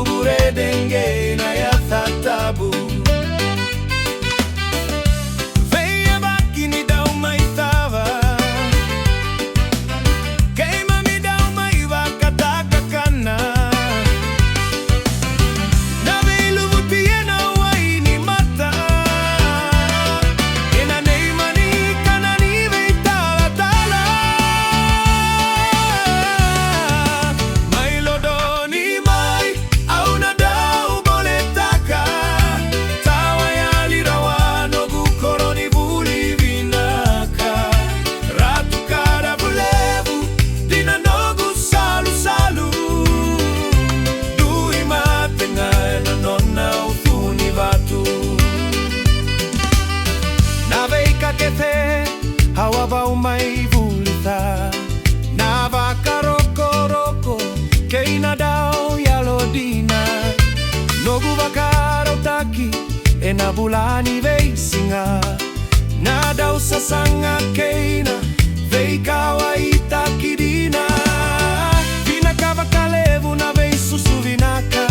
gubure denge na ya thatabu. Veia bakini dau mai tava, keima mi dau mai wakataka kana. Na veilu vutie na waini mata, ena nei mani kana ni veitala tala. Mai Lodoni mai, au na dau boletaka, tawa ya lirawano gukoroni vuli vinaka. Ratu kada bulevu, dina nogu salu salu. Dui matenga na nonna uthuni vatu. Na veika kethe, hawa vau mai vulita. Na vaka roko roko, keina dau ya Lodina. Nogu vakaro taki, e na bulani veisinga. Na dau sasanga keina, veika wa itaki dina. Vinaka vakalevu na veisusu vinaka.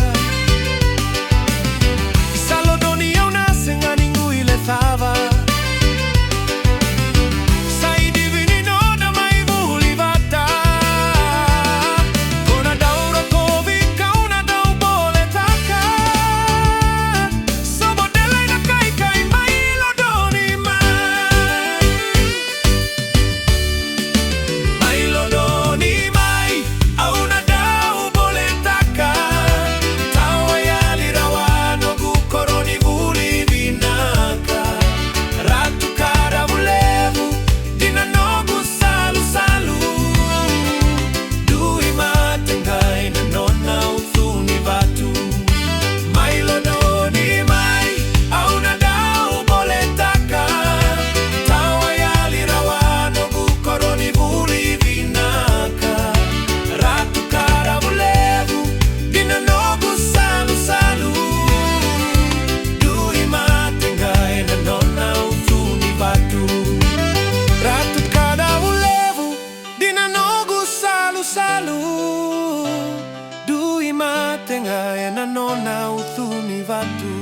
Isa Lodoni au nasenga ningu ile thava. Saidi vinino na mai vuli vata. Kona dau rokovi kauna dau boletaka. Sobodela ina kai kai Mai Lodoni mai. Mai Lodoni mai, au na dau boletaka. Tawa ya lirawano gukoroni vuli vinaka. Ratu kada bulevu, dina nogu salu salu. Dui matengai na nonna uthuni vatu. Mai Lodoni mai, au na dau boletaka. Tawa ya lirawano gukoroni vuli vinaka. Ratu kada bulevu, dina nogu salu salu. Dui matengai na nonna uthuni vatu. Ratu kada bulevu, dina nogu salu salu. Dui matengai na nonna uthuni vatu.